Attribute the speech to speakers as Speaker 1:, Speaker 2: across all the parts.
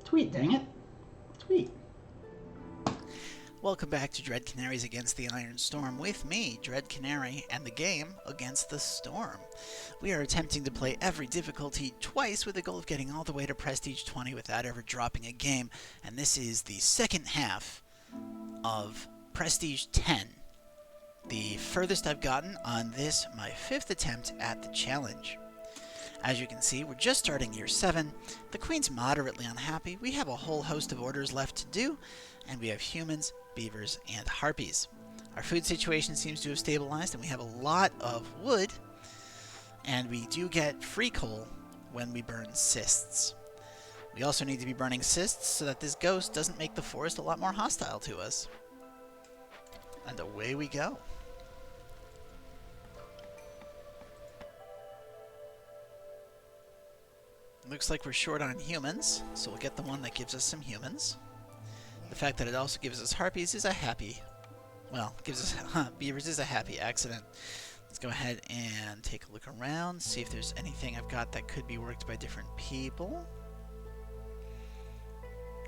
Speaker 1: Tweet, dang it. Tweet.
Speaker 2: Welcome back to Dread Canaries Against the Iron Storm with me, Dread Canary, and the game Against the Storm. We are attempting to play every difficulty twice with the goal of getting all the way to Prestige 20 without ever dropping a game, and this is the second half of Prestige 10, the furthest I've gotten on this, my 5th attempt at the challenge. As you can see, we're just starting year 7, the Queen's moderately unhappy, we have a whole host of orders left to do, and we have humans, beavers, and harpies. Our food situation seems to have stabilized, and we have a lot of wood, and we do get free coal when we burn cysts. We also need to be burning cysts so that this ghost doesn't make the forest a lot more hostile to us. And away we go. Looks like we're short on humans, so we'll get the one that gives us some humans. The fact that it also gives us harpies is a happy, well, gives us beavers is a happy accident. Let's go ahead and take a look around, see if there's anything I've got that could be worked by different people.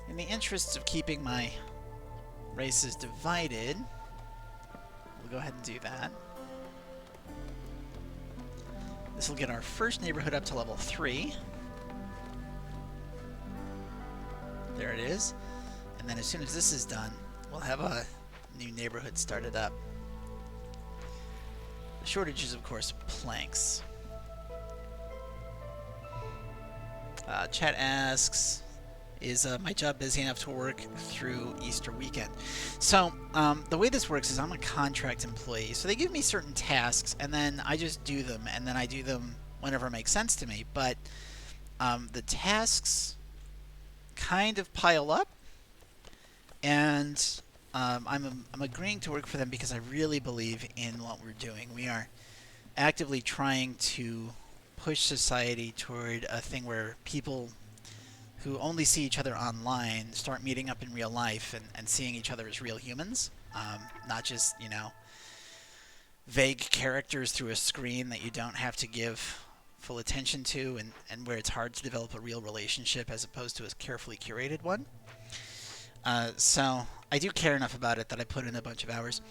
Speaker 2: In the interests of keeping my races divided, we'll go ahead and do that. This will get our first neighborhood up to level 3. There it is. And then as soon as this is done, we'll have a new neighborhood started up. The shortage is, of course, planks. Chat asks, is my job busy enough to work through Easter weekend? So, the way this works is I'm a contract employee. So they give me certain tasks, and then I just do them, and then I do them whenever it makes sense to me. But the tasks kind of pile up, and I'm agreeing to work for them because I really believe in what we're doing. We are actively trying to push society toward a thing where people who only see each other online start meeting up in real life and seeing each other as real humans, not just, you know, vague characters through a screen that you don't have to give full attention to, and where it's hard to develop a real relationship as opposed to a carefully curated one. So I do care enough about it that I put in a bunch of hours,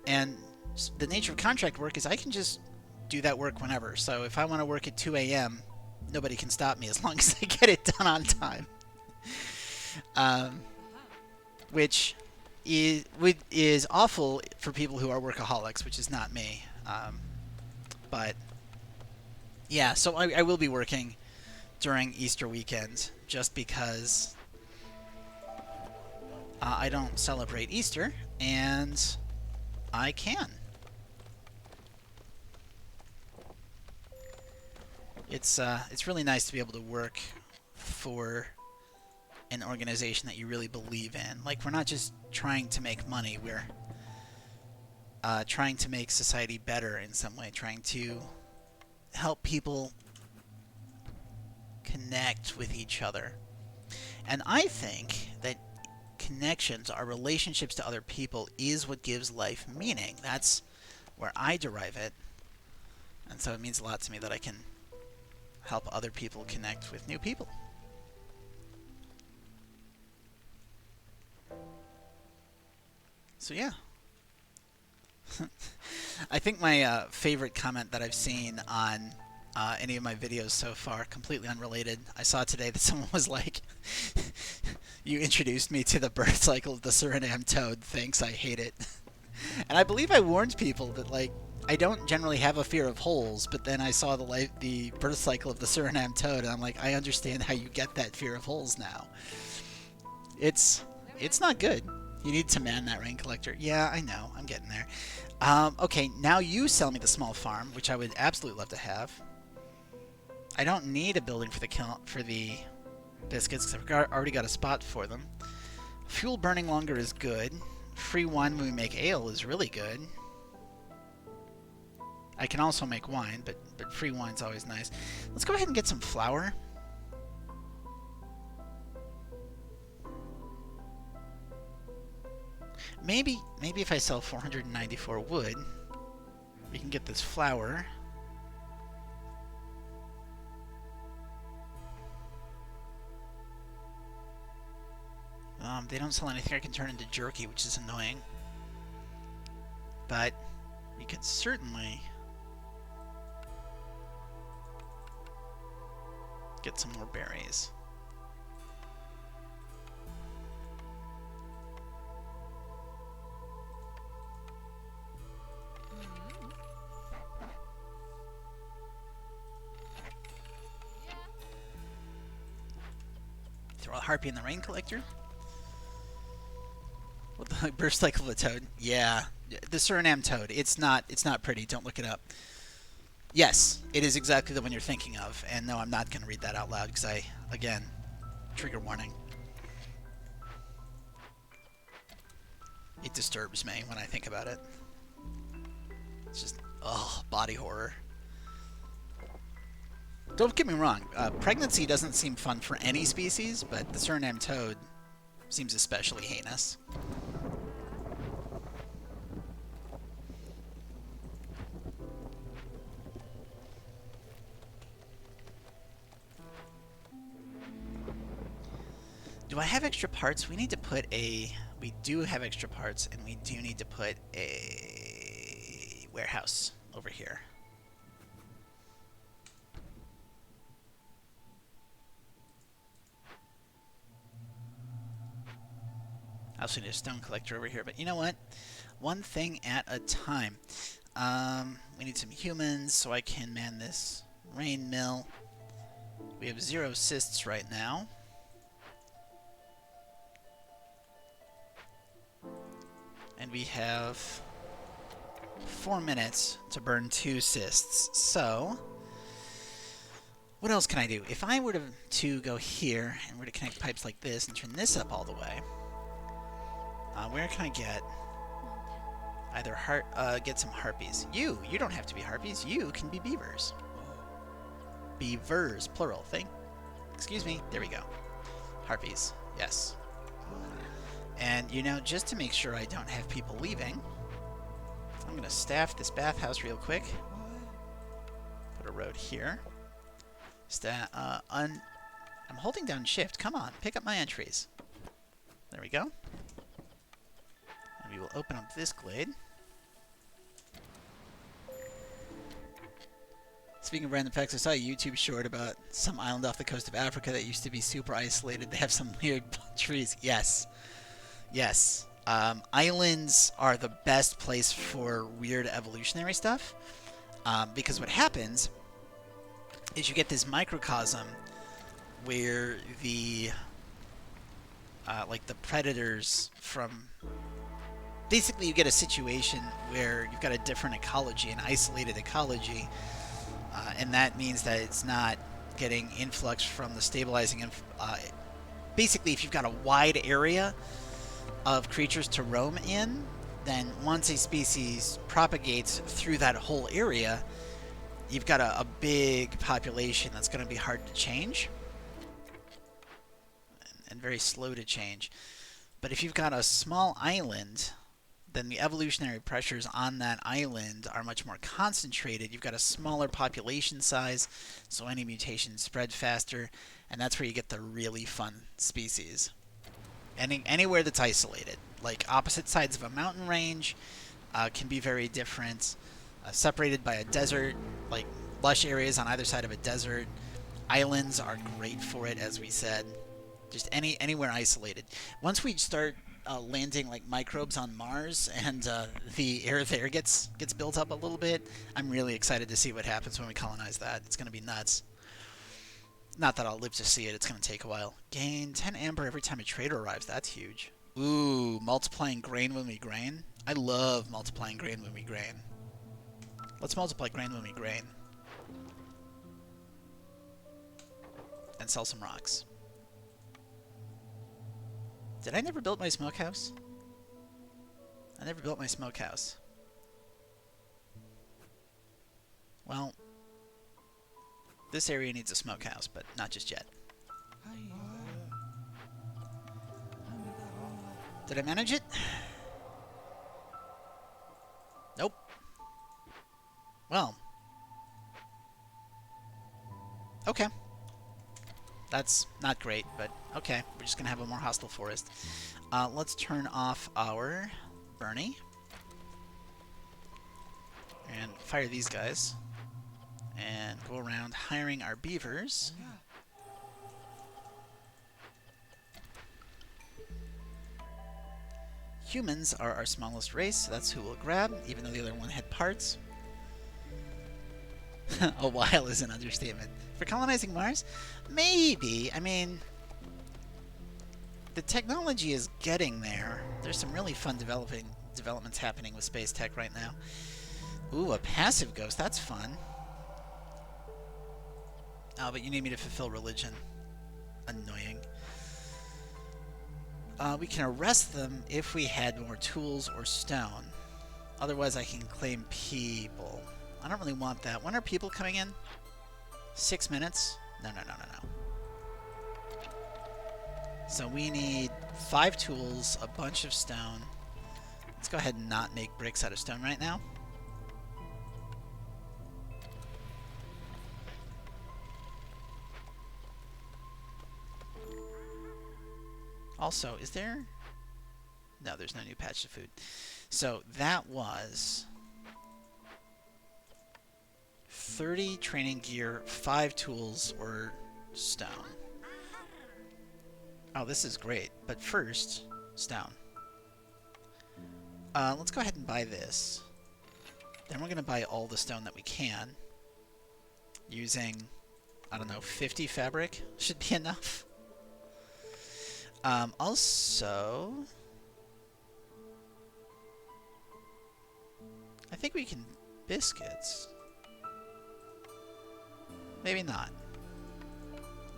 Speaker 2: and the nature of contract work is I can just do that work whenever. So if I want to work at 2 a.m., nobody can stop me as long as I get it done on time. Which is awful for people who are workaholics, which is not me. But yeah, so I will be working during Easter weekend just because I don't celebrate Easter, and I can. It's really nice to be able to work for an organization that you really believe in. Like, we're not just trying to make money, we're trying to make society better in some way, trying to help people connect with each other. And I think that connections, our relationships to other people, is what gives life meaning. That's where I derive it. And so it means a lot to me that I can help other people connect with new people. So yeah. I think my favorite comment that I've seen on any of my videos so far, completely unrelated, I saw today that someone was like, you introduced me to the birth cycle of the Suriname toad, thanks, I hate it. And I believe I warned people that, like, I don't generally have a fear of holes, but then I saw the birth cycle of the Suriname toad, and I'm like, I understand how you get that fear of holes now. It's not good. You need to man that rain collector. Yeah, I know. I'm getting there. Okay, now you sell me the small farm, which I would absolutely love to have. I don't need a building for the biscuits, because I've already got a spot for them. Fuel burning longer is good. Free wine when we make ale is really good. I can also make wine, but free wine's always nice. Let's go ahead and get some flour. Maybe if I sell 494 wood, we can get this flour. They don't sell anything I can turn into jerky, which is annoying. But we could certainly get some more berries. Throw a harpy in the rain collector. With the burst cycle of a toad. Yeah, the Suriname toad. It's not pretty. Don't look it up. Yes, it is exactly the one you're thinking of. And no, I'm not going to read that out loud because again, trigger warning. It disturbs me when I think about it. It's just, body horror. Don't get me wrong. Pregnancy doesn't seem fun for any species, but the Suriname toad seems especially heinous. Do I have extra parts? We need to put a... We do have extra parts, and we do need to put a warehouse over here. I also need a stone collector over here, but you know what? One thing at a time. We need some humans so I can man this rain mill. We have 0 cysts right now. And we have 4 minutes to burn 2 cysts. So, what else can I do? If I were to go here and were to connect pipes like this and turn this up all the way, where can I get either get some harpies? You don't have to be harpies. You can be beavers. Beavers, plural thing. Excuse me. There we go. Harpies. Yes. And, you know, just to make sure I don't have people leaving, I'm going to staff this bathhouse real quick. Put a road here. I'm holding down shift. Come on, pick up my entries. There we go. And we will open up this glade. Speaking of random facts, I saw a YouTube short about some island off the coast of Africa that used to be super isolated. They have some weird trees. Yes. Yes. Islands are the best place for weird evolutionary stuff. Because what happens is you get this microcosm where the like the predators from... Basically, you get a situation where you've got a different ecology, an isolated ecology, and that means that it's not getting influx from the stabilizing... basically, if you've got a wide area of creatures to roam in, then once a species propagates through that whole area, you've got a big population that's going to be hard to change and very slow to change. But if you've got a small island, then the evolutionary pressures on that island are much more concentrated. You've got a smaller population size, so any mutations spread faster, and that's where you get the really fun species. Anywhere that's isolated, like opposite sides of a mountain range, can be very different. Separated by a desert, like lush areas on either side of a desert. Islands are great for it, as we said. Just anywhere isolated. Once we start landing like microbes on Mars and the air there gets built up a little bit, I'm really excited to see what happens when we colonize that. It's going to be nuts. Not that I'll live to see it. It's going to take a while. Gain 10 amber every time a trader arrives. That's huge. Ooh, multiplying grain when we grain. I love multiplying grain when we grain. Let's multiply grain when we grain. And sell some rocks. Did I never build my smokehouse? I never built my smokehouse. Well... This area needs a smokehouse, but not just yet. Did I manage it? Nope. Well. Okay. That's not great, but okay. We're just going to have a more hostile forest. Let's turn off our Bernie. And fire these guys. And go around hiring our beavers. Humans are our smallest race, so that's who we'll grab, even though the other one had parts. A while is an understatement. For colonizing Mars? Maybe. I mean, the technology is getting there. There's some really fun developments happening with space tech right now. Ooh, a passive ghost. That's fun. Oh, but you need me to fulfill religion. Annoying. We can arrest them if we had more tools or stone. Otherwise, I can claim people. I don't really want that. When are people coming in? 6 minutes? No. So we need 5 tools, a bunch of stone. Let's go ahead and not make bricks out of stone right now. Also, is there... No, there's no new patch of food. So that was 30 training gear, 5 tools, or stone. Oh, this is great. But first, stone. Let's go ahead and buy this. Then we're going to buy all the stone that we can. Using, I don't know, 50 fabric should be enough. Also, I think we can biscuits. Maybe not.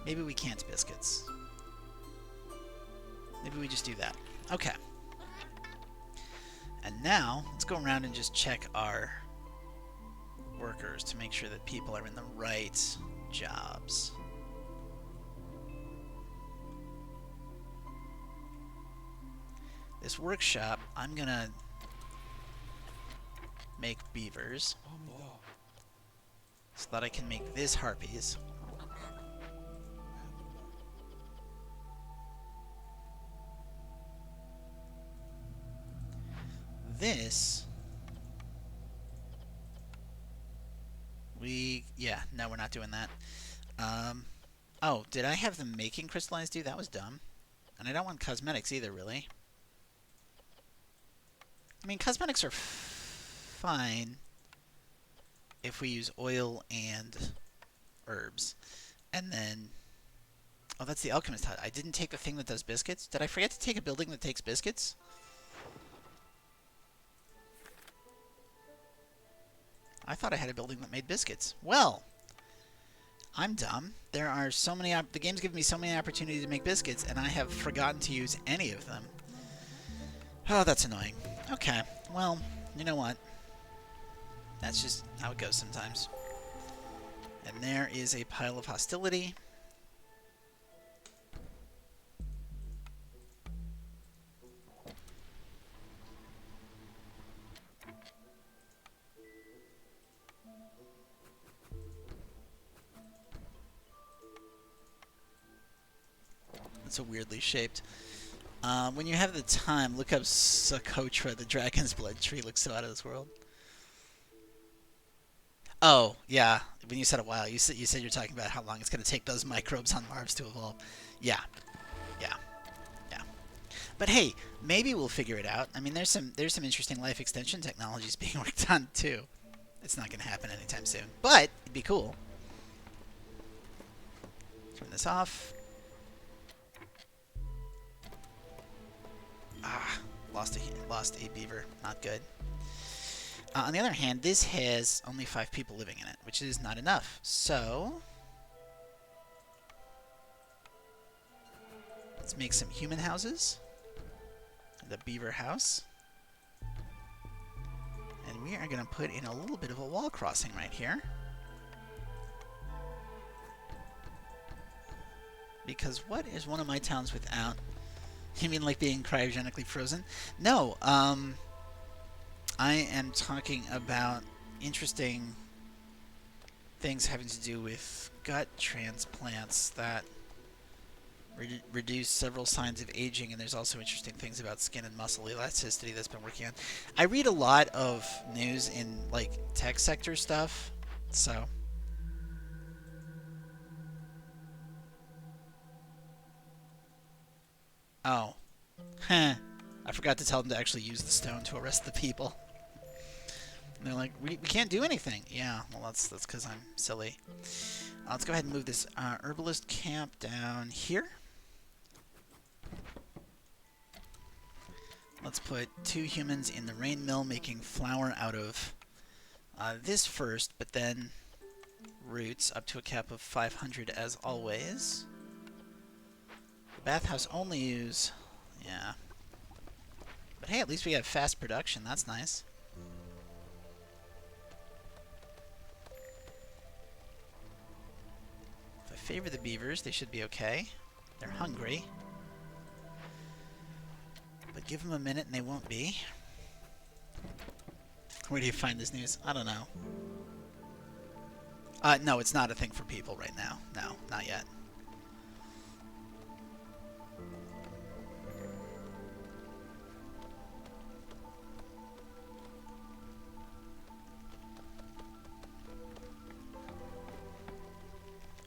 Speaker 2: Maybe we can't biscuits. Maybe we just do that. Okay. And now, let's go around and just check our workers to make sure that people are in the right jobs. This workshop, I'm gonna make beavers so that I can make this harpies. This no, we're not doing that. Oh, did I have them making crystallized dew? That was dumb. And I don't want cosmetics either, really. I mean, cosmetics are fine if we use oil and herbs. And then... Oh, that's the alchemist hut. I didn't take the thing that does biscuits. Did I forget to take a building that takes biscuits? I thought I had a building that made biscuits. Well, I'm dumb. There are so many... The game's given me so many opportunities to make biscuits, and I have forgotten to use any of them. Oh, that's annoying. Okay, well, you know what? That's just how it goes sometimes. And there is a pile of hostility. It's a weirdly shaped. When you have the time, look up Socotra, the Dragon's Blood tree. Looks so out of this world. Oh, yeah. When you said a while, you said you're talking about how long it's going to take those microbes on Mars to evolve. Yeah. But hey, maybe we'll figure it out. I mean, there's some interesting life extension technologies being worked on too. It's not going to happen anytime soon, but it'd be cool. Turn this off. Ah, lost a beaver. Not good. On the other hand, this has only 5 people living in it, which is not enough. So let's make some human houses. The beaver house. And we are going to put in a little bit of a wall crossing right here. Because what is one of my towns without... You mean like being cryogenically frozen? No, I am talking about interesting things having to do with gut transplants that reduce several signs of aging, and there's also interesting things about skin and muscle elasticity that's been working on. I read a lot of news in like tech sector stuff, so. Oh, huh. I forgot to tell them to actually use the stone to arrest the people. And they're like, we can't do anything. Yeah, well that's because I'm silly. Let's go ahead and move this herbalist camp down here. Let's put 2 humans in the rain mill making flour out of this first, but then roots up to a cap of 500 as always. The bathhouse only use... yeah. But hey, at least we have fast production. That's nice. If I favor the beavers, they should be okay. They're hungry. But give them a minute and they won't be. Where do you find this news? I don't know. No, it's not a thing for people right now. No, not yet.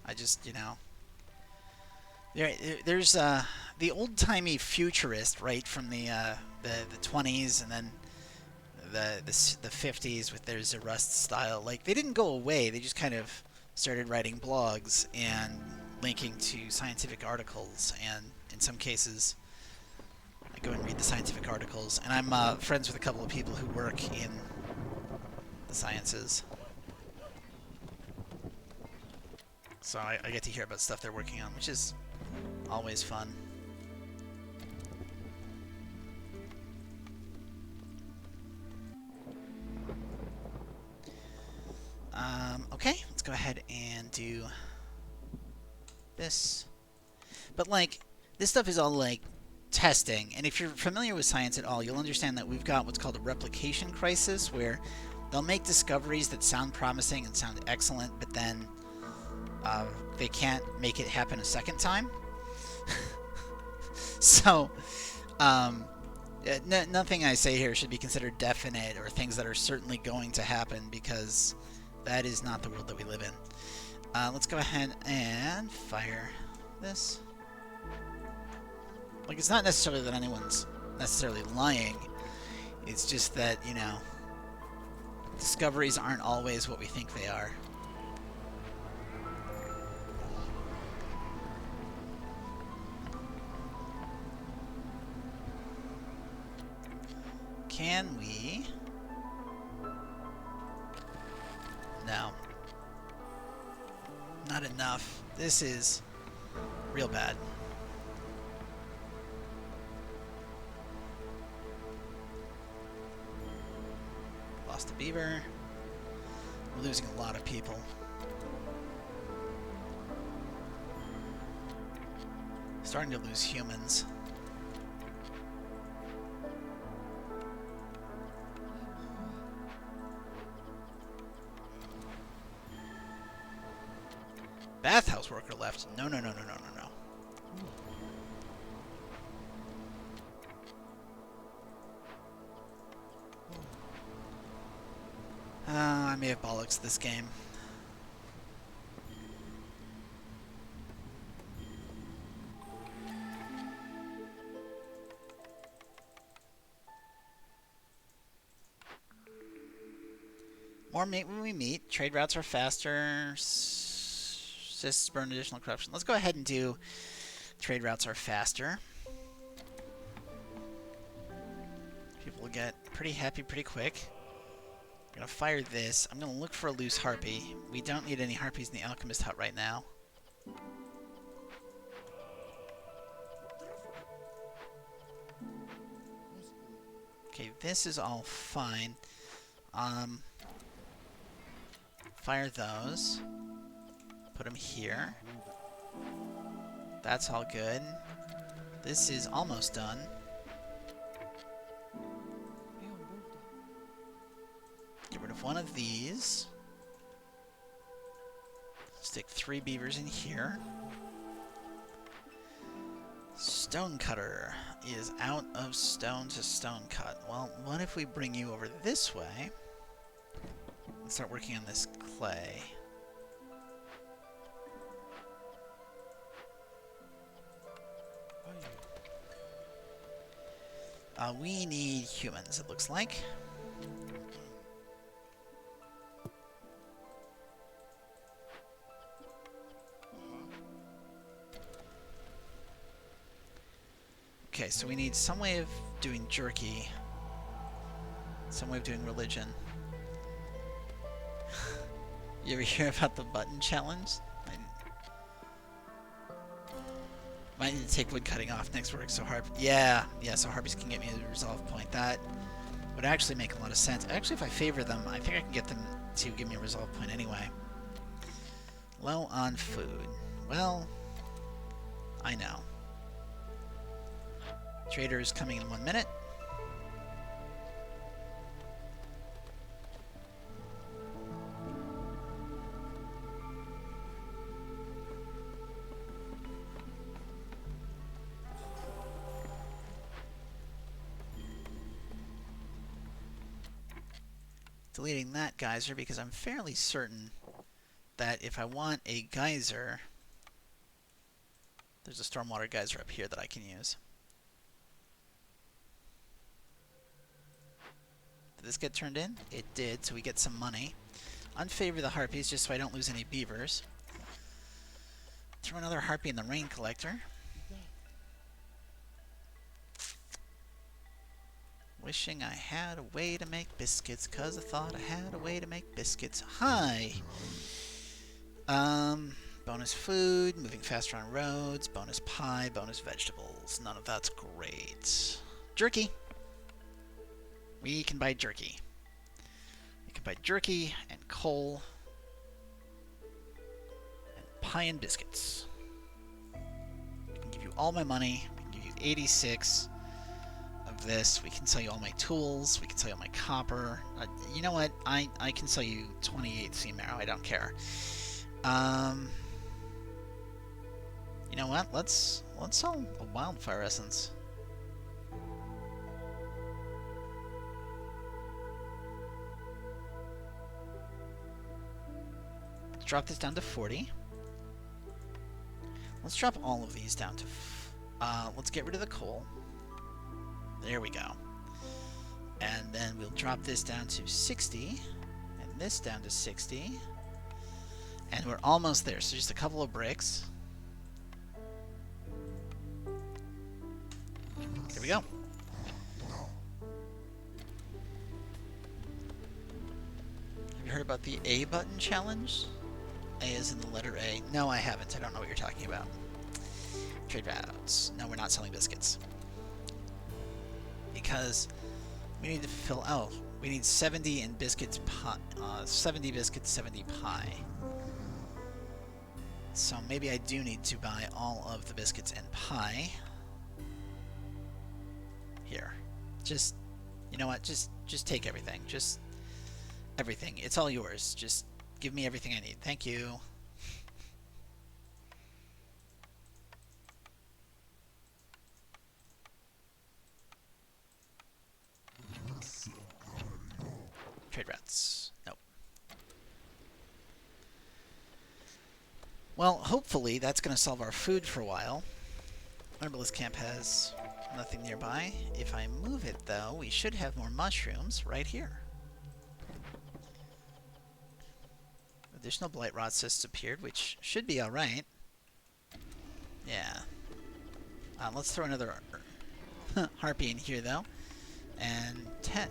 Speaker 2: I just, you know... There's the old-timey futurist, right, from the 20s and then the 50s with their Zerust style. Like, they didn't go away. They just kind of started writing blogs and linking to scientific articles. And in some cases, I go and read the scientific articles. And I'm friends with a couple of people who work in the sciences. So I get to hear about stuff they're working on, which is always fun. Okay, let's go ahead and do this. But, like, this stuff is all, like, testing. And if you're familiar with science at all, you'll understand that we've got what's called a replication crisis, where they'll make discoveries that sound promising and sound excellent, but then they can't make it happen a second time. So, nothing I say here should be considered definite or things that are certainly going to happen, because that is not the world that we live in. Let's go ahead and fire this. Like, it's not necessarily that anyone's necessarily lying. It's just that, you know, discoveries aren't always what we think they are. Can we? No. Not enough. This is real bad. Lost a beaver. We're losing a lot of people. Starting to lose humans. Bathhouse worker left. No, no, no, no, no, no, no. I may have bollocks this game. More meat when we meet. Trade routes are faster. Cysts burn additional corruption. Let's go ahead and do trade routes are faster. People will get pretty happy pretty quick. I'm going to fire this. I'm going to look for a loose harpy. We don't need any harpies in the alchemist hut right now. Okay, this is all fine. Fire those. Put them here. That's all good. This is almost done. Get rid of one of these. Stick 3 beavers in here. Stonecutter is out of stone to stone cut. Well, what if we bring you over this way and start working on this clay? We need humans, it looks like. Okay, so we need some way of doing jerky. Some way of doing religion. You ever hear about the button challenge? Might need to take wood cutting off next work, so yeah, so harpies can get me a resolve point. That would actually make a lot of sense. Actually, if I favor them, I think I can get them to give me a resolve point anyway. Low on food. Well, I know. Trader is coming in 1 minute. Deleting that geyser because I'm fairly certain that if I want a geyser, there's a stormwater geyser up here that I can use. Did this get turned in? It did, so we get some money. Unfavor the harpies just so I don't lose any beavers. Throw another harpy in the rain collector. Wishing I had a way to make biscuits, 'cause I thought I had a way to make biscuits. Hi! Bonus food, moving faster on roads, bonus pie, bonus vegetables. None of that's great. Jerky! We can buy jerky. We can buy jerky and coal and pie and biscuits. I can give you all my money. We can give you 86 of this. We can sell you all my tools. We can sell you all my copper. You know what? I can sell you 28 seam arrow. I don't care. You know what? Let's sell a wildfire essence. Drop this down to 40. Let's drop all of these down to... let's get rid of the coal. There we go. And then we'll drop this down to 60. And this down to 60. And we're almost there. So just a couple of bricks. There we go. Have you heard about the A button challenge? A is in the letter A. No, I haven't. I don't know what you're talking about. Trade routes. No, we're not selling biscuits. Because we need to fill... Oh, we need 70 in biscuits pie. 70 biscuits, 70 pie. So maybe I do need to buy all of the biscuits and pie. Here. Just... You know what? Just take everything. Just... Everything. It's all yours. Just... Give me everything I need. Thank you. Trade routes. Nope. Well, hopefully that's going to solve our food for a while. Herbalist camp has nothing nearby. If I move it, though, we should have more mushrooms right here. Additional blight rot cysts appeared, which should be alright. Yeah. Let's throw another harpy in here, though. And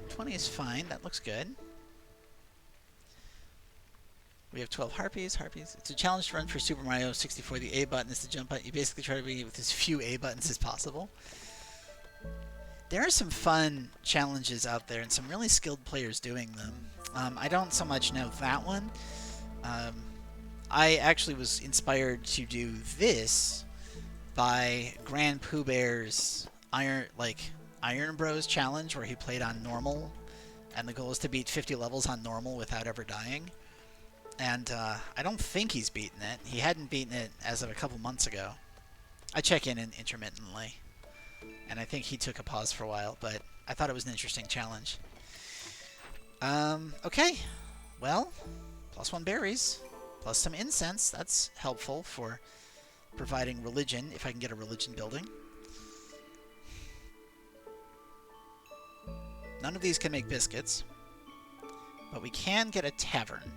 Speaker 2: 20 is fine. That looks good. We have 12 harpies. It's a challenge to run for Super Mario 64. The A button is to jump out. You basically try to be with as few A buttons as possible. There are some fun challenges out there and some really skilled players doing them. I don't so much know that one. I actually was inspired to do this by Grand Pooh Bear's Iron Bros challenge, where he played on normal, and the goal is to beat 50 levels on normal without ever dying. And I don't think he's beaten it. He hadn't beaten it as of a couple months ago. I check in intermittently. And I think he took a pause for a while, but I thought it was an interesting challenge. Okay. Well, +1 berries, plus some incense. That's helpful for providing religion, if I can get a religion building. None of these can make biscuits, but we can get a tavern.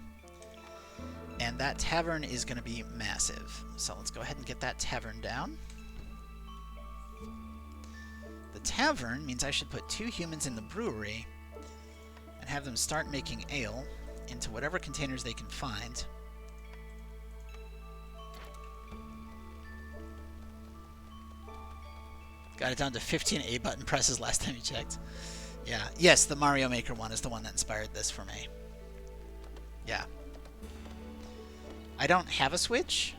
Speaker 2: And that tavern is going to be massive. So let's go ahead and get that tavern down. The tavern means I should put 2 humans in the brewery and have them start making ale into whatever containers they can find. Got it down to 15 A button presses last time you checked. Yeah. Yes, the Mario Maker one is the one that inspired this for me. Yeah. I don't have a Switch,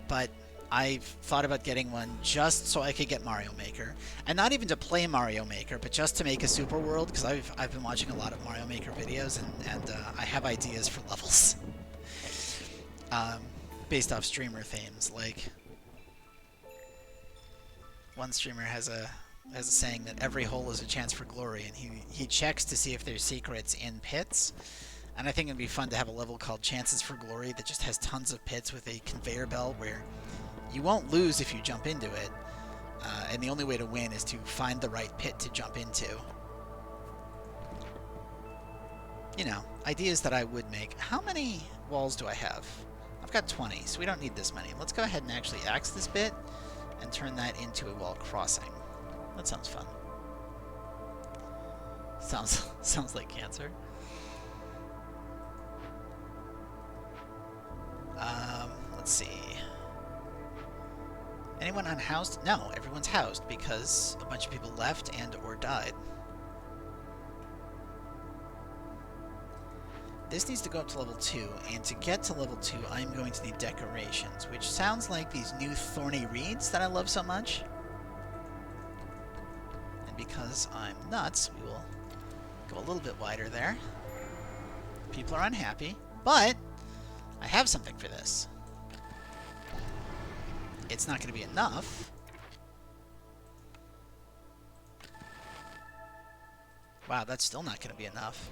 Speaker 2: but I've thought about getting one just so I could get Mario Maker. And not even to play Mario Maker, but just to make a super world, because I've been watching a lot of Mario Maker videos, and I have ideas for levels. Based off streamer themes. Like, one streamer has a saying that every hole is a chance for glory, and he checks to see if there's secrets in pits. And I think it'd be fun to have a level called Chances for Glory that just has tons of pits with a conveyor belt where you won't lose if you jump into it, and the only way to win is to find the right pit to jump into. You know, ideas that I would make. How many walls do I have? I've got 20, so we don't need this many. Let's go ahead and actually axe this bit and turn that into a wall crossing. That sounds fun. Sounds like cancer. Let's see. Anyone unhoused? No, everyone's housed because a bunch of people left and or died. This needs to go up to level 2, and to get to level 2, I'm going to need decorations, which sounds like these new thorny reeds that I love so much. And because I'm nuts, we will go a little bit wider there. People are unhappy, but I have something for this. It's not going to be enough. Wow, that's still not going to be enough.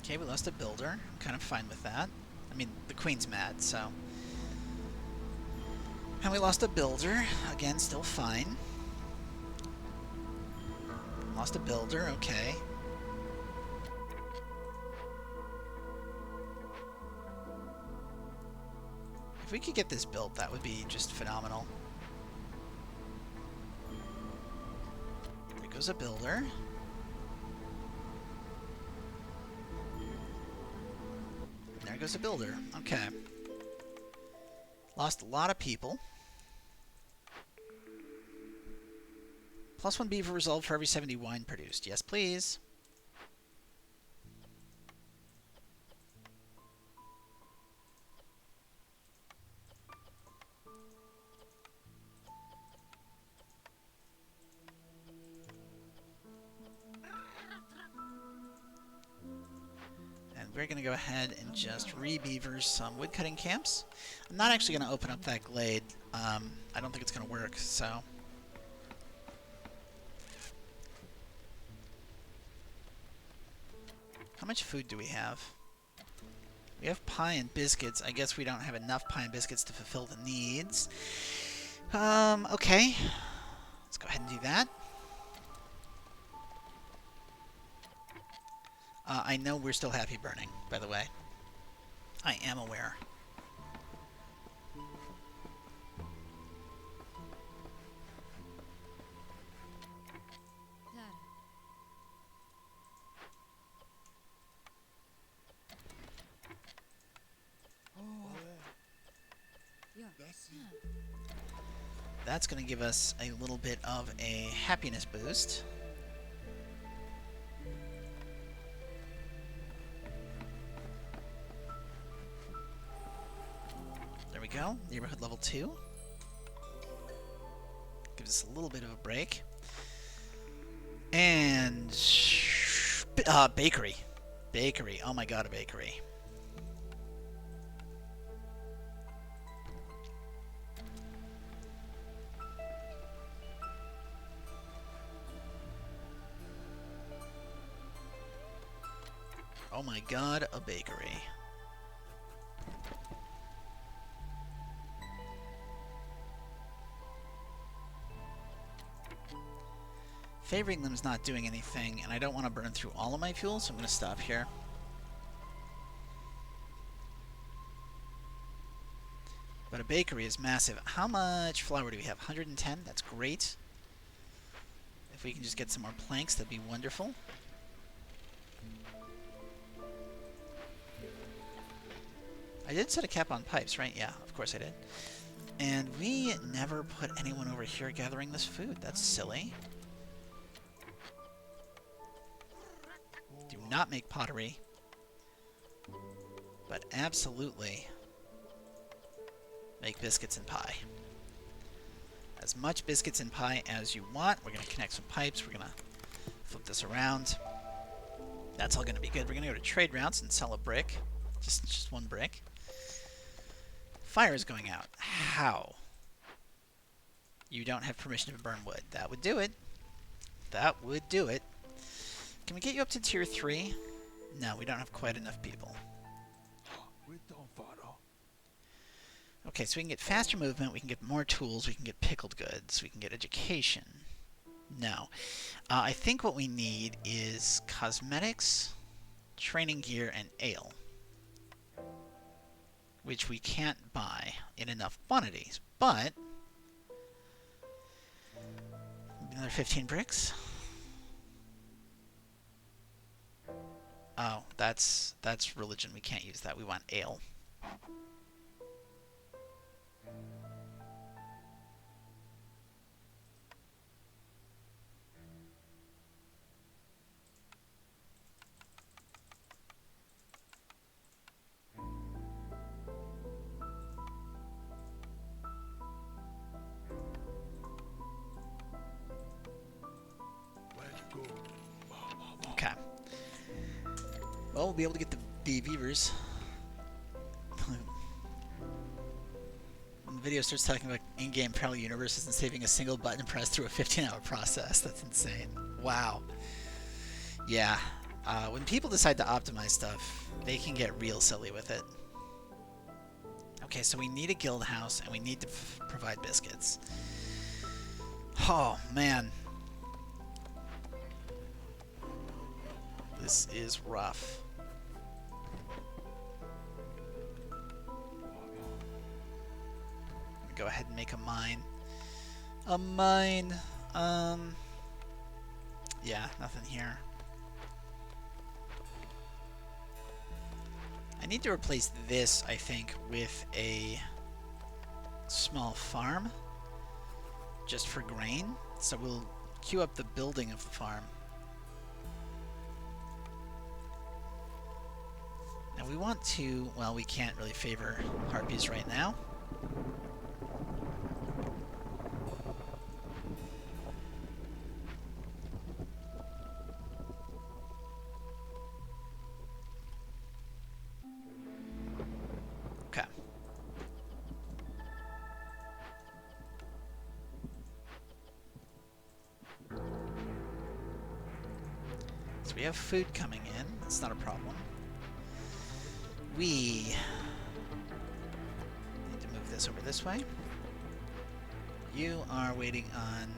Speaker 2: Okay, we lost a builder. I'm kind of fine with that. I mean, the queen's mad, so... And we lost a builder. Again, still fine. Lost a builder, okay. If we could get this built, that would be just phenomenal. There goes a builder. There goes a builder. Okay. Lost a lot of people. +1 beaver resolved for every 70 wine produced. Yes, please. And we're going to go ahead and just re-beaver some woodcutting camps. I'm not actually going to open up that glade. I don't think it's going to work, so... How much food do we have? We have pie and biscuits. I guess we don't have enough pie and biscuits to fulfill the needs. Okay. Let's go ahead and do that. I know we're still happy burning, by the way. I am aware. That's going to give us a little bit of a happiness boost. There we go. Neighborhood level 2. Gives us a little bit of a break. And bakery. Bakery. Oh my god, a bakery. Oh my god, a bakery. Favoring them is not doing anything, and I don't want to burn through all of my fuel, so I'm going to stop here. But a bakery is massive. How much flour do we have? 110? That's great. If we can just get some more planks, that'd be wonderful. I did set a cap on pipes, right? Yeah, of course I did. And we never put anyone over here gathering this food. That's silly. Do not make pottery. But absolutely make biscuits and pie. As much biscuits and pie as you want. We're going to connect some pipes. We're going to flip this around. That's all going to be good. We're going to go to trade routes and sell a brick. Just one brick. Fire is going out. How? You don't have permission to burn wood. That would do it. That would do it. Can we get you up to tier 3? No, we don't have quite enough people. Okay, so we can get faster movement, we can get more tools, we can get pickled goods, we can get education. No. I think what we need is cosmetics, training gear, and ale. Which we can't buy in enough quantities, but another 15 bricks. Oh, that's religion. We can't use that. We want ale. Okay. Well, we'll be able to get the beavers. When the video starts talking about in-game parallel universes and saving a single button press through a 15-hour process, that's insane. Wow. Yeah. When people decide to optimize stuff, they can get real silly with it. Okay, so we need a guild house, and we need to provide biscuits. Oh, man. This is rough. Go ahead and make a mine. A mine. Yeah, nothing here. I need to replace this, I think, with a small farm. Just for grain. So we'll queue up the building of the farm. Now we want to, well, we can't really favor harpies right now. Okay. So we have food coming in. That's not a problem. We need to move this over this way. You are waiting on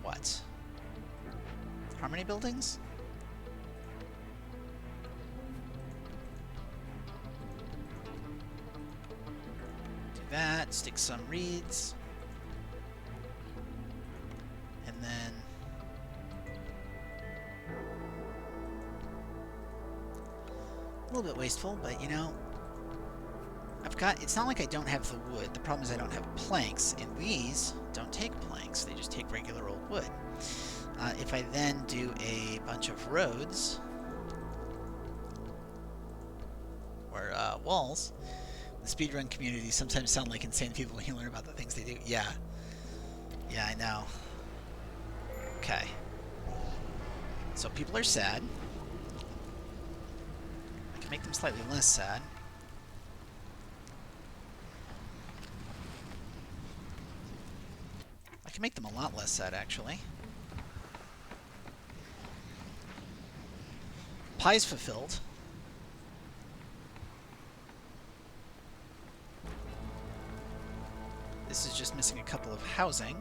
Speaker 2: what? Harmony buildings? Do that, stick some reeds. And then a little bit wasteful, but you know, it's not like I don't have the wood. The problem is I don't have planks, and these don't take planks. They just take regular old wood. If I then do a bunch of roads, or walls, the speedrun community sometimes sound like insane people when you learn about the things they do. Yeah. Yeah, I know. Okay. So people are sad. I can make them slightly less sad. I can make them a lot less sad, actually. Pie's fulfilled. This is just missing a couple of housing.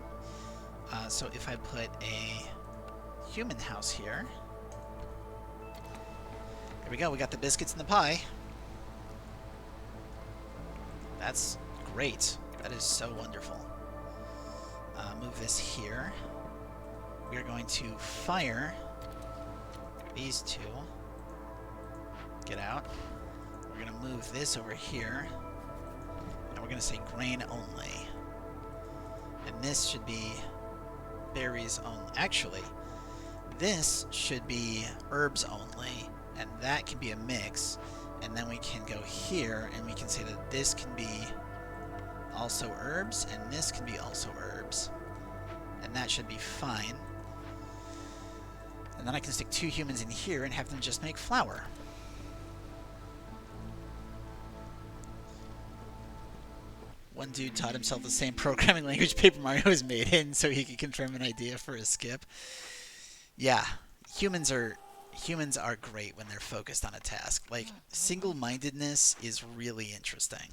Speaker 2: So if I put a human house here... There we go, we got the biscuits and the pie. That's great. That is so wonderful. Move this here. We are going to fire these two. Get out. We're going to move this over here. And we're going to say grain only. And this should be berries only. Actually, this should be herbs only. And that can be a mix. And then we can go here and we can say that this can be also herbs and this can be also herbs. And that should be fine. And then I can stick 2 humans in here and have them just make flour. One dude taught himself the same programming language Paper Mario was made in so he could confirm an idea for a skip. Yeah, humans are great when they're focused on a task. Like, single-mindedness is really interesting.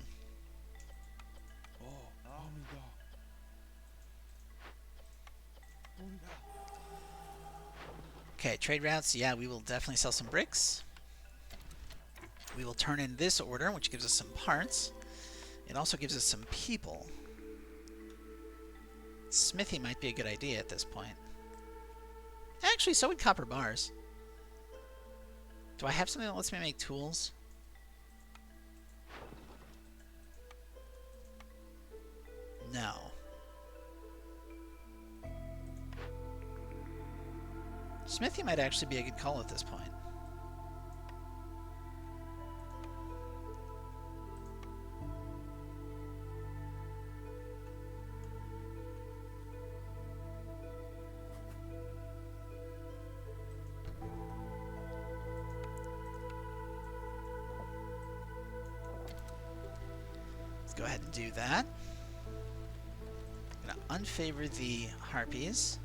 Speaker 2: Okay, trade routes. Yeah, we will definitely sell some bricks. We will turn in this order, which gives us some parts. It also gives us some people. Smithy might be a good idea at this point. Actually, so would copper bars. Do I have something that lets me make tools? No. Smithy might actually be a good call at this point. Let's go ahead and do that. I'm going to unfavor the harpies.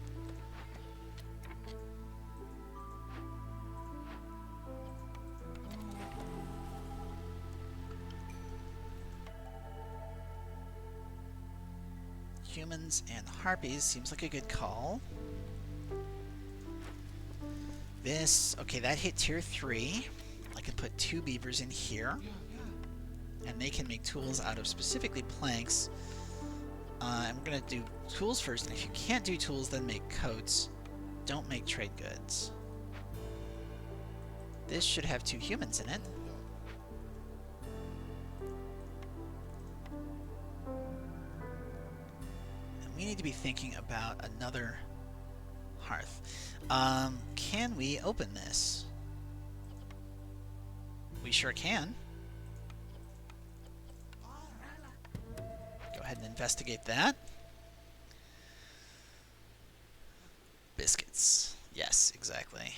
Speaker 2: Humans and harpies seems like a good call. This, okay, that hit tier 3. I can put 2 beavers in here. And they can make tools out of specifically planks. And we're going to do tools first, and if you can't do tools, then make coats. Don't make trade goods. This should have 2 humans in it. And we need to be thinking about another hearth. Can we open this? We sure can. Go ahead and investigate that. Biscuits. Yes, exactly.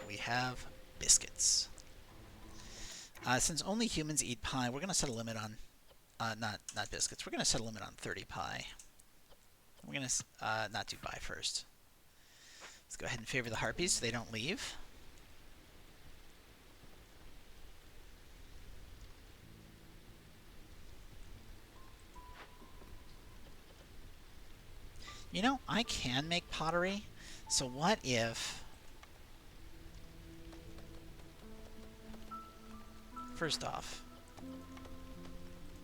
Speaker 2: We have biscuits. Since only humans eat pie, we're going to set a limit on... not biscuits. We're going to set a limit on 30 pie. We're going to not do pie first. Let's go ahead and favor the harpies so they don't leave. You know, I can make pottery, so what if... First off...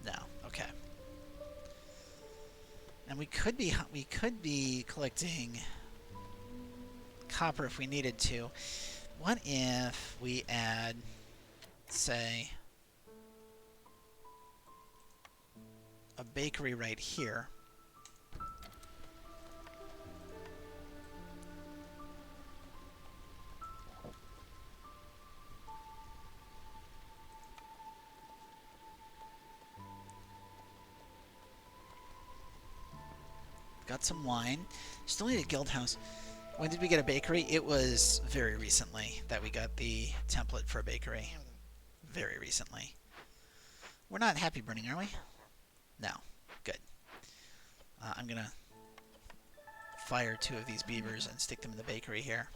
Speaker 2: No, okay. And we could be collecting copper if we needed to. What if we add, say, a bakery right here? Got some wine. Still need a guild house. When did we get a bakery? It was very recently that we got the template for a bakery. Very recently. We're not happy burning, are we? No. Good. I'm going to fire 2 of these beavers and stick them in the bakery here.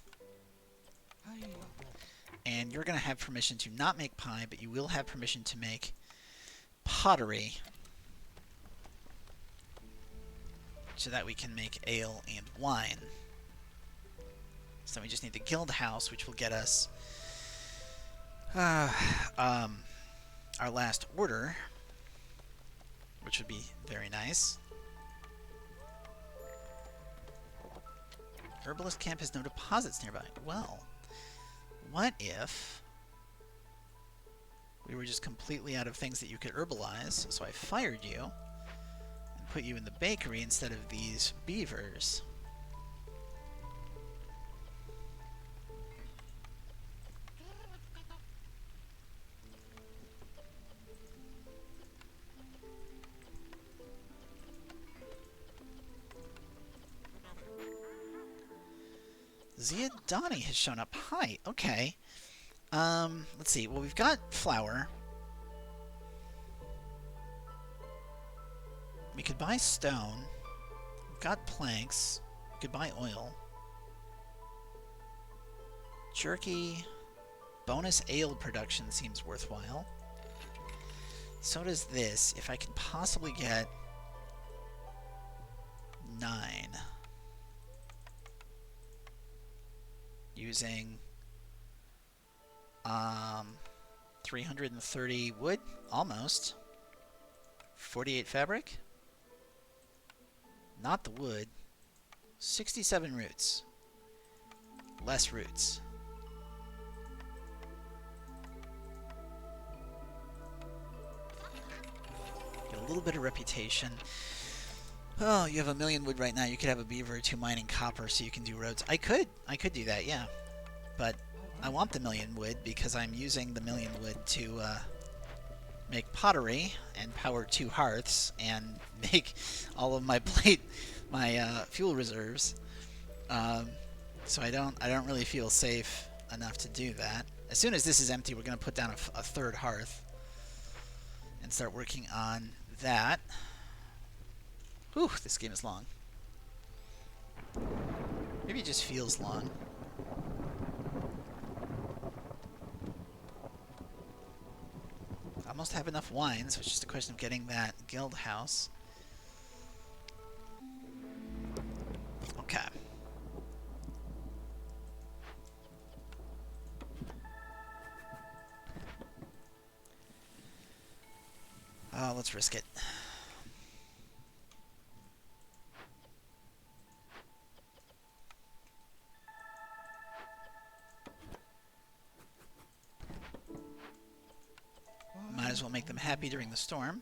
Speaker 2: And you're going to have permission to not make pie, but you will have permission to make pottery so that we can make ale and wine. So we just need the guild house, which will get us our last order, which would be very nice. Herbalist camp has no deposits nearby. Well, what if we were just completely out of things that you could herbalize, so I fired you and put you in the bakery instead of these beavers? Zia Donnie has shown up. Hi. Okay. Let's see. Well, we've got flour. We could buy stone. We've got planks. We could buy oil. Jerky. Bonus ale production seems worthwhile. So does this. If I can possibly get 9. Using 330 wood, almost. 48 fabric. Not the wood. 67 roots. Less roots. Get a little bit of reputation. Oh, you have 1 million wood right now. You could have a beaver or 2 mining copper so you can do roads. I could do that, yeah. But I want the 1 million wood because I'm using the 1 million wood to make pottery and power 2 hearths and make all of my fuel reserves. So I don't really feel safe enough to do that. As soon as this is empty, we're going to put down a 3rd hearth and start working on that. Whew, this game is long. Maybe it just feels long. I almost have enough wine, so it's just a question of getting that guild house. Okay. Let's risk it. Might as well make them happy during the storm.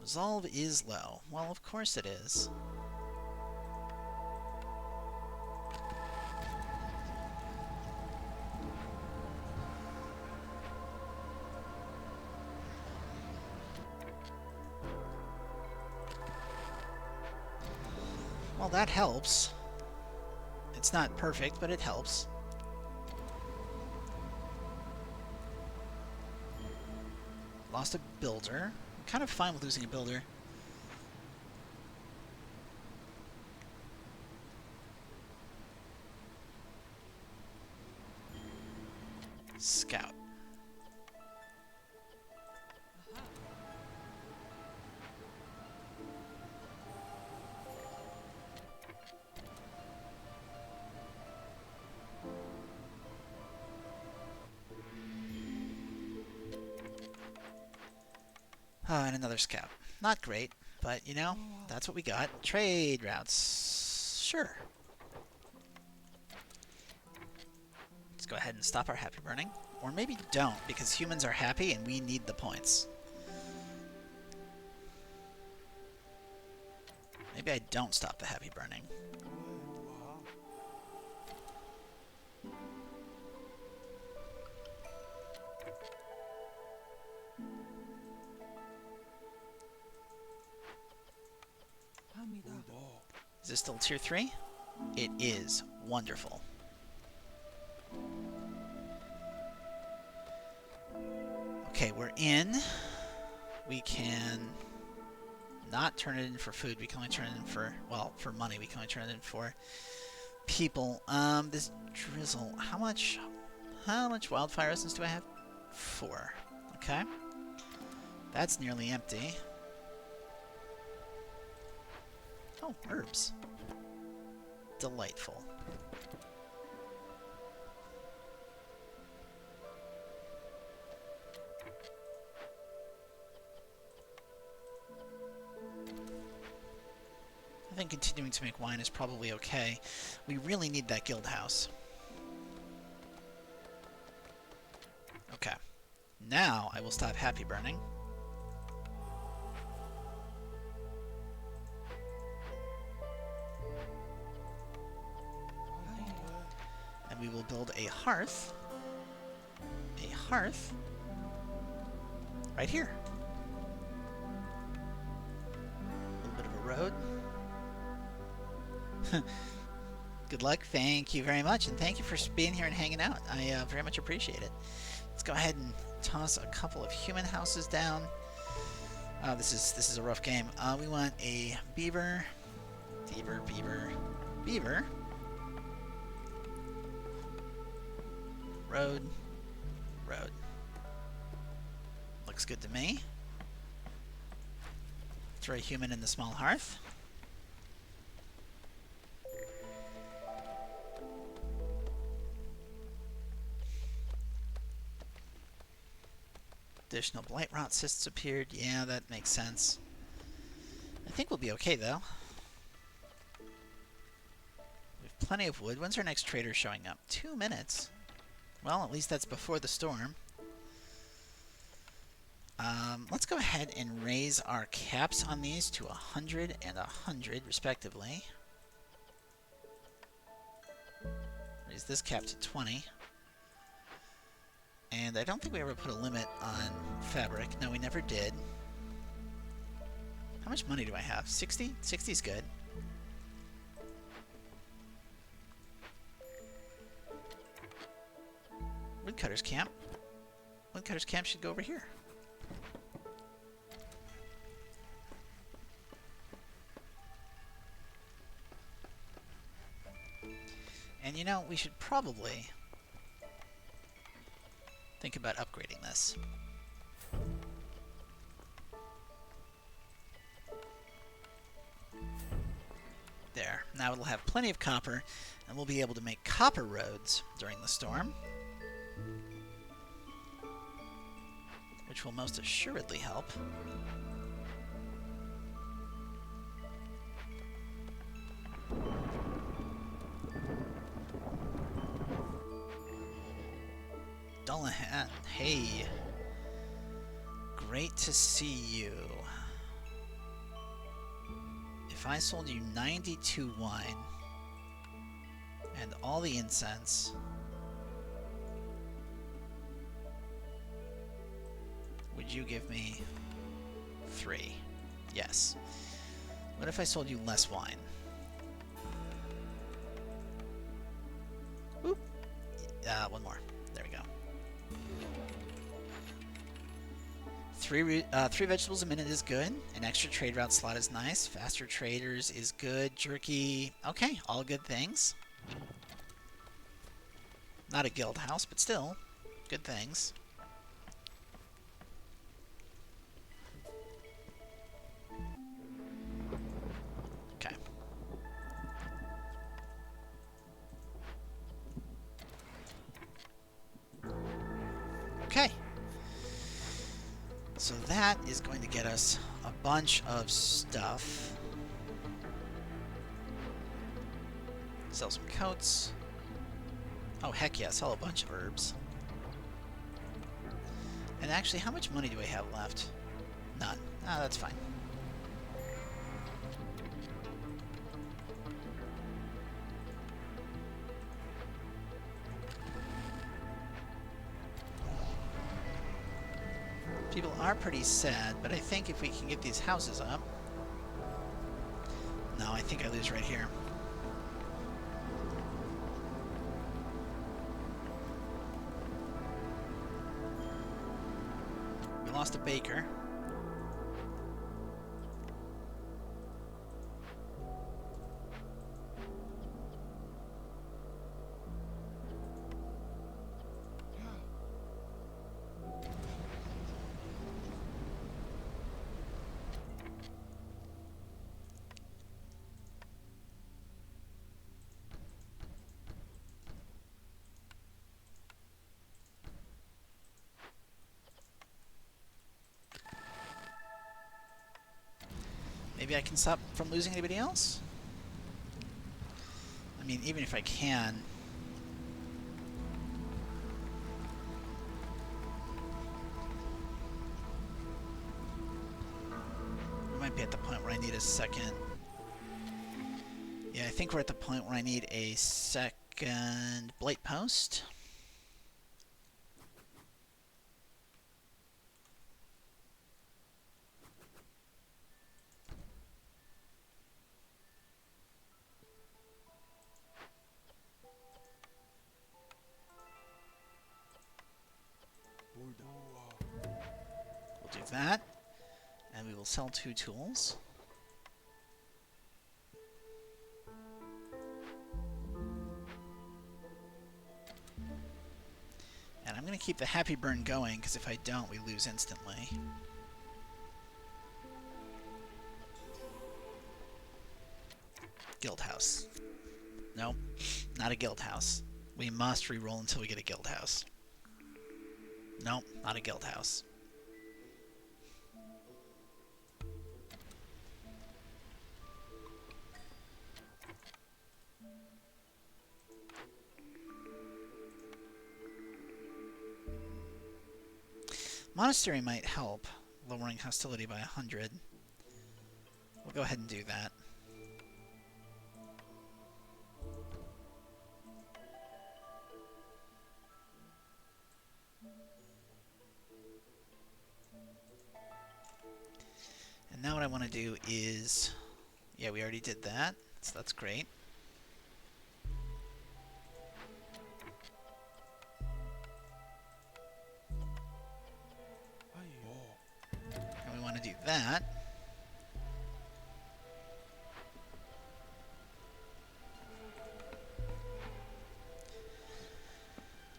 Speaker 2: Resolve is low. Well, of course it is. Well, that helps. It's not perfect, but it helps. Lost a builder. I'm kind of fine with losing a builder. Scout. And another scout. Not great, but, you know, that's what we got. Trade routes. Sure. Let's go ahead and stop our happy burning. Or maybe don't, because humans are happy and we need the points. Maybe I don't stop the happy burning. Is this still tier 3? It is. Wonderful. Okay, we're in. We can not turn it in for food. We can only turn it in for, well, for money. We can only turn it in for people. This drizzle. How much wildfire essence do I have? 4. Okay. That's nearly empty. Oh, herbs. Delightful. I think continuing to make wine is probably okay. We really need that guild house. Okay. Now I will stop happy burning. And we will build a hearth. A hearth. Right here. A little bit of a road. Good luck. Thank you very much. And thank you for being here and hanging out. I very much appreciate it. Let's go ahead and toss a couple of human houses down. This is a rough game. We want a beaver. Beaver. Road. Looks good to me. Throw a human in the small hearth. Additional blight rot cysts appeared. Yeah, that makes sense. I think we'll be okay, though. We have plenty of wood. When's our next trader showing up? 2 minutes. Well, at least that's before the storm. Let's go ahead and raise our caps on these to 100 and 100, respectively. Raise this cap to 20. And I don't think we ever put a limit on fabric. No, we never did. How much money do I have? 60? 60 is good. Woodcutter's camp. Woodcutter's camp should go over here. And you know, we should probably think about upgrading this. There. Now it'll have plenty of copper, and we'll be able to make copper roads during the storm, which will most assuredly help. Dullahan, hey. Great to see you. If I sold you 92 wine and all the incense, would you give me 3? Yes. What if I sold you less wine? Oop. One more. There we go. 3 vegetables a minute is good. An extra trade route slot is nice. Faster traders is good. Jerky. Okay, all good things. Not a guild house, but still, good things. Okay. Okay. So that is going to get us a bunch of stuff. Sell some coats. Oh, heck yeah, sell a bunch of herbs. And actually, how much money do I have left? None. Ah, that's fine. People are pretty sad, but I think if we can get these houses up... No, I think I lose right here. We lost a baker. Maybe I can stop from losing anybody else? I mean, even if I can... We might be at the point where I need a second... Yeah, I think we're at the point where I need a second blight post. We'll do that, and we will sell 2 tools. And I'm going to keep the happy burn going, because if I don't, we lose instantly. Guild house. Nope, not a guild house. We must re-roll until we get a guild house. Nope, not a guild house. Monastery might help, lowering hostility by 100. We'll go ahead and do that. And now what I want to do is... Yeah, we already did that, so that's great. And we want to do that.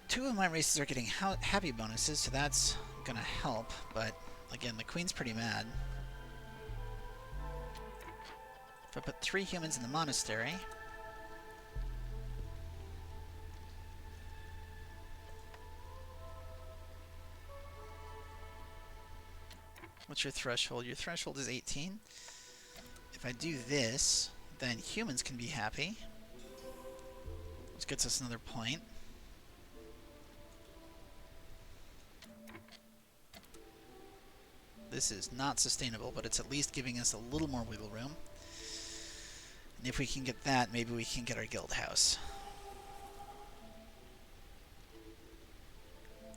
Speaker 2: Two of my races are getting happy bonuses, so that's gonna help, but again, the queen's pretty mad. If I put 3 humans in the monastery... What's your threshold? Your threshold is 18. If I do this, then humans can be happy, which gets us another point. This is not sustainable, but it's at least giving us a little more wiggle room. And if we can get that, maybe we can get our guild house.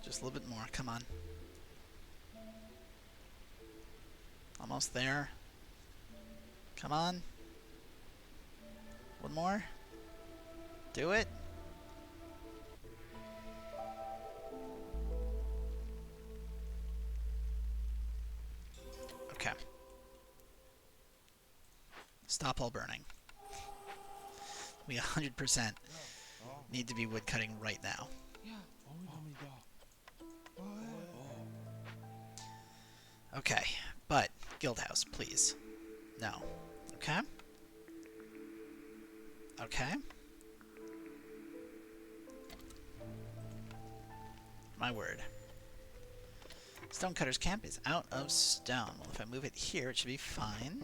Speaker 2: Just a little bit more, come on. Almost there. Come on. One more. Do it. Okay. Stop all burning. We 100% need to be wood cutting right now. Okay, but guild house, please. No. Okay. Okay. My word. Stonecutter's camp is out of stone. Well, if I move it here, it should be fine.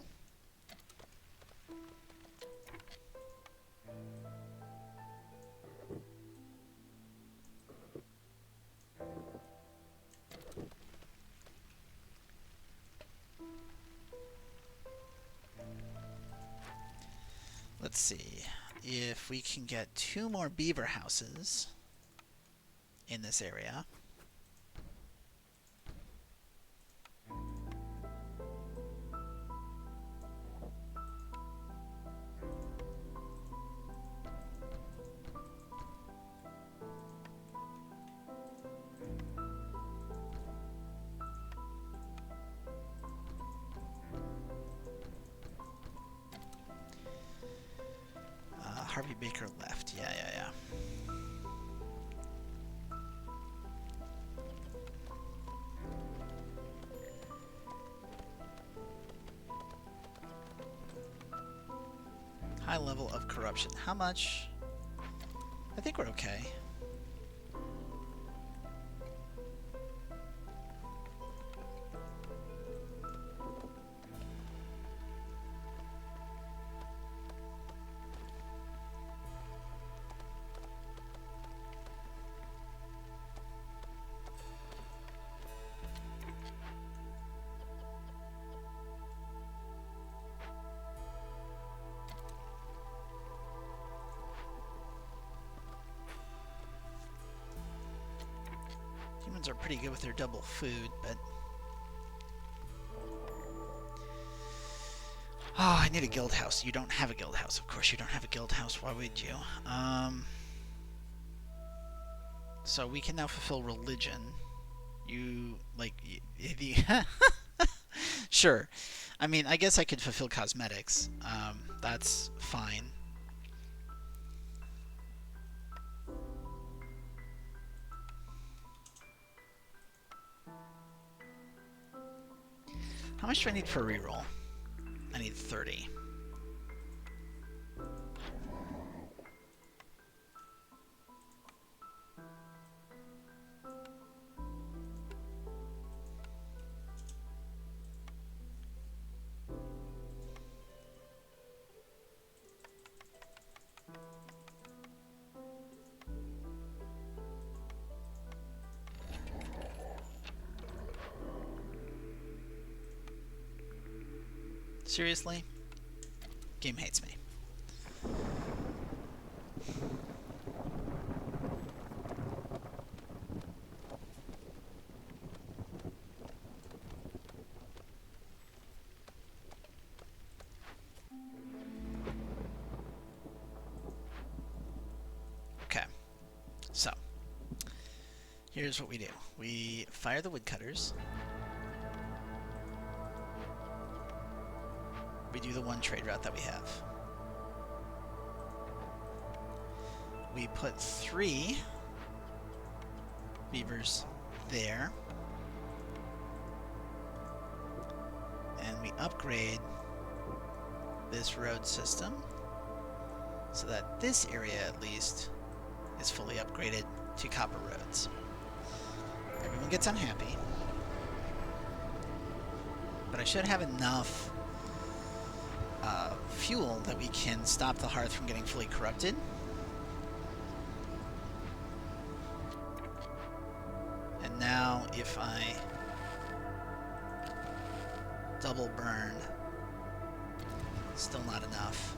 Speaker 2: Let's see if we can get 2 more beaver houses in this area. Baker left. Yeah. High level of corruption. How much? I think we're okay. Humans are pretty good with their double food, but... Oh, I need a guild house. You don't have a guild house. Of course you don't have a guild house. Why would you? So we can now fulfill religion. You, like... Sure. I mean, I guess I could fulfill cosmetics. That's fine. How much do I need for a reroll? I need 30. Seriously? Game hates me. Okay. So, here's what we do. We fire the woodcutters. We do the one trade route that we have. We put 3 beavers there. And we upgrade this road system so that this area at least is fully upgraded to copper roads. Everyone gets unhappy. But I should have enough fuel that we can stop the hearth from getting fully corrupted. And now if I double burn, still not enough.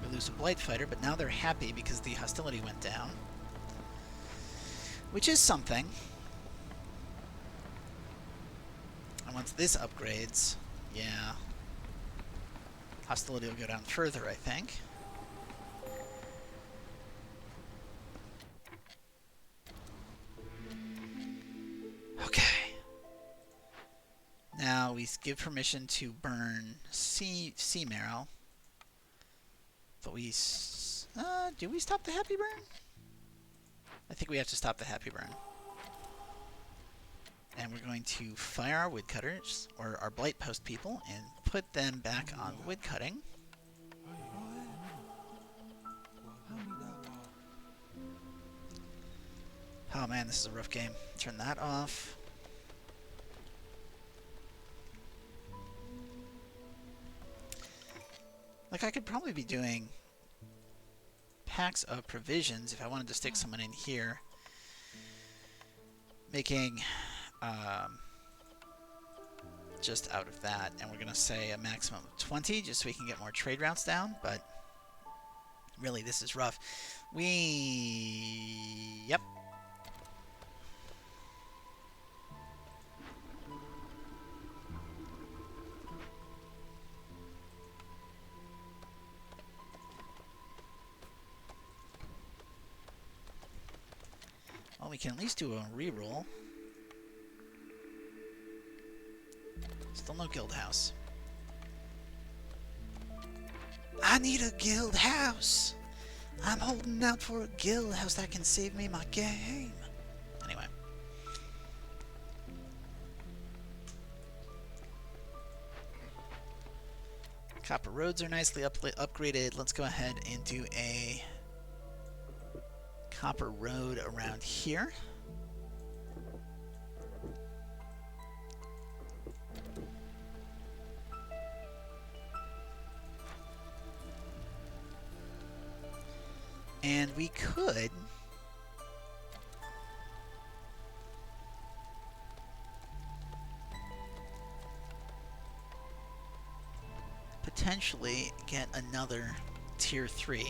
Speaker 2: We lose a blight fighter, but now they're happy because the hostility went down, which is something. And once this upgrades, yeah, hostility will go down further, I think. Okay. Now we give permission to burn sea marrow, but we do we stop the happy burn? I think we have to stop the happy burn. And we're going to fire our woodcutters, or our blight post people, and put them back on woodcutting. Oh man, this is a rough game. Turn that off. Like, I could probably be doing packs of provisions if I wanted to stick someone in here. Making... just out of that, and we're gonna say a maximum of 20 just so we can get more trade routes down, but really this is rough. Yep. Well, we can at least do a reroll. Still no guild house. I need a guild house. I'm holding out for a guild house that can save me my game. Anyway. Copper roads are nicely upgraded. Let's go ahead and do a copper road around here. And we could potentially get another tier 3.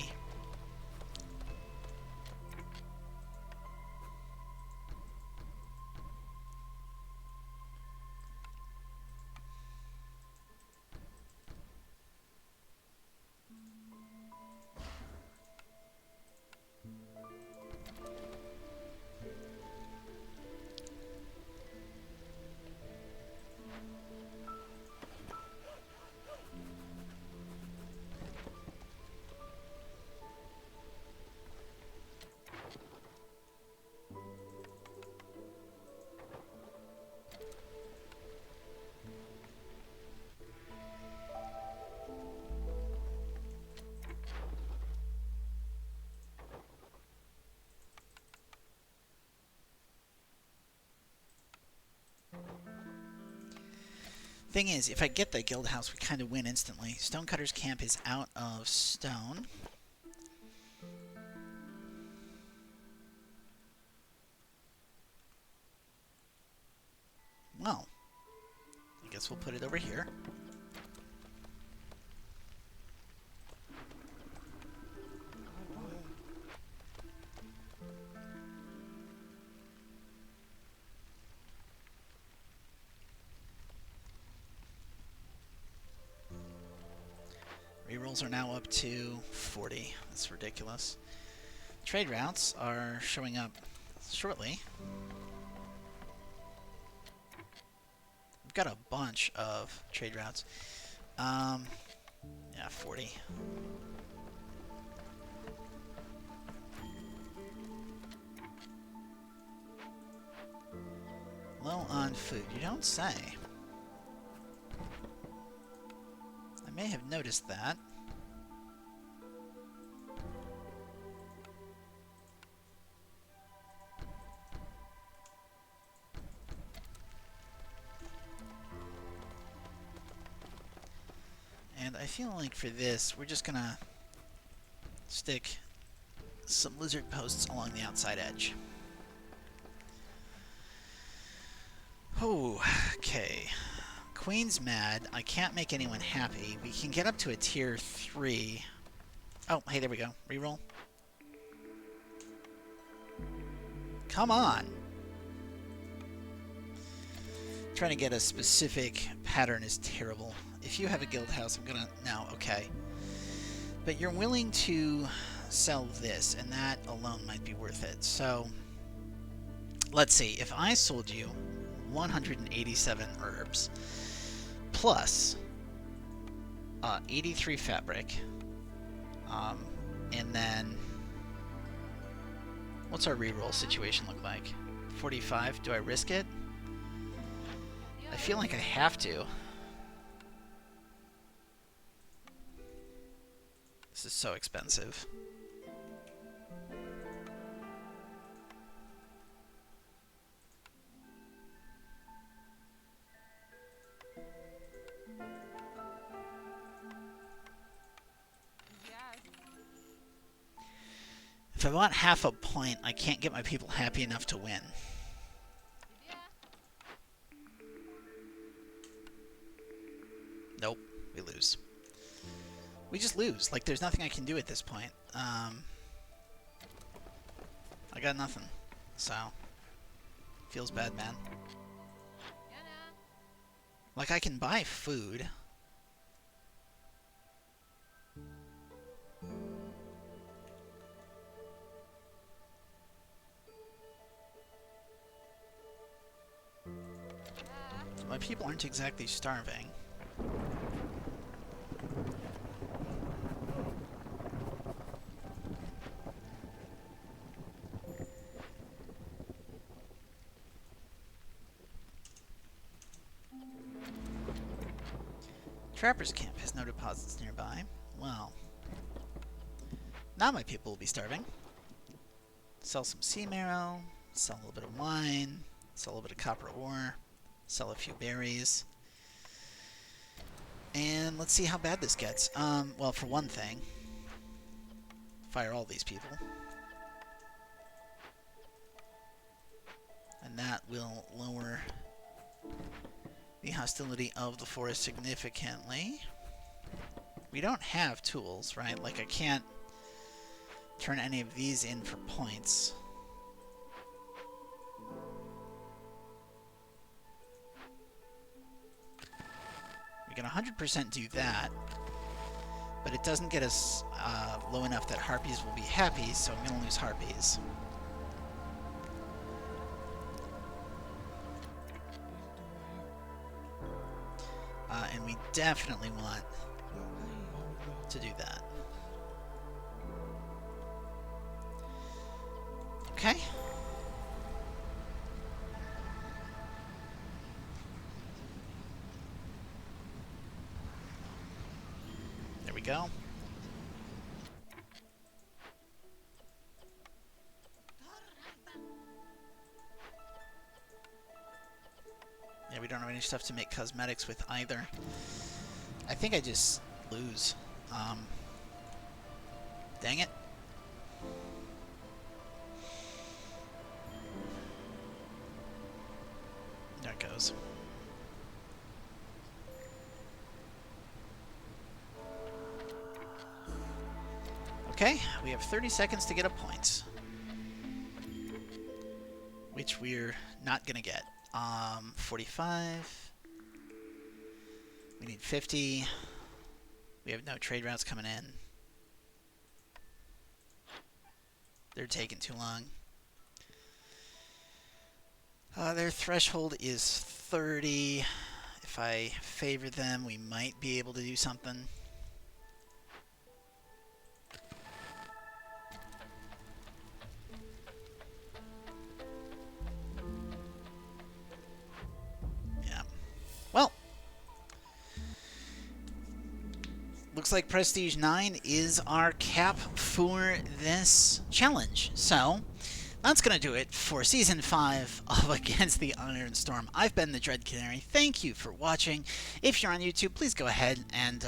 Speaker 2: Thing is, if I get the guild house, we kind of win instantly. Stonecutter's camp is out of stone. Well, I guess we'll put it over here. Rerolls are now up to 40. That's ridiculous. Trade routes are showing up shortly. We've got a bunch of trade routes. Yeah, 40. Low on food. You don't say. I may have noticed that. And I feel like for this, we're just gonna stick some lizard posts along the outside edge. Oh, okay. Queen's mad. I can't make anyone happy. We can get up to a tier 3. Oh, hey, there we go. Reroll. Come on! Trying to get a specific pattern is terrible. If you have a guild house, I'm gonna... No, okay. But you're willing to sell this, and that alone might be worth it. So, let's see. If I sold you 187 herbs, plus 83 fabric, and then what's our reroll situation look like? 45. Do I risk it? I feel like I have to. This is so expensive. If I want half a point, I can't get my people happy enough to win. Nope, we lose. We just lose. Like, there's nothing I can do at this point. I got nothing. So, feels bad, man. Like, I can buy food. My people aren't exactly starving. Trapper's Camp has no deposits nearby. Well, now my people will be starving. Sell some sea marrow, sell a little bit of wine, sell a little bit of copper ore, sell a few berries. And let's see how bad this gets. Well, for one thing, fire all these people. And that will lower the hostility of the forest significantly. We don't have tools, right? Like, I can't turn any of these in for points. We can 100% do that, but it doesn't get us low enough that harpies will be happy, so I'm going to lose harpies. And we definitely want to do that. Okay. There we go. Yeah, we don't have any stuff to make cosmetics with either. I think I just lose. Dang it. There it goes. Okay, we have 30 seconds to get a point. Which we're not gonna get. 45. We need 50. We have no trade routes coming in. They're taking too long. Their threshold is 30. If I favor them, we might be able to do something. Yeah. Well, looks like Prestige 9 is our cap for this challenge. So, that's going to do it for Season 5 of Against the Iron Storm. I've been the Dread Canary. Thank you for watching. If you're on YouTube, please go ahead and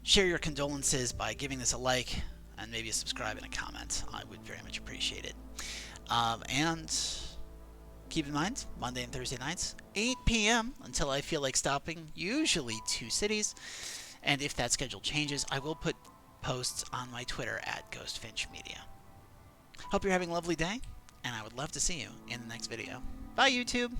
Speaker 2: share your condolences by giving this a like and maybe a subscribe and a comment. I would very much appreciate it. And keep in mind, Monday and Thursday nights, 8 p.m. until I feel like stopping, usually 2 cities. And if that schedule changes, I will put posts on my Twitter at GhostFinchMedia. Hope you're having a lovely day, and I would love to see you in the next video. Bye, YouTube!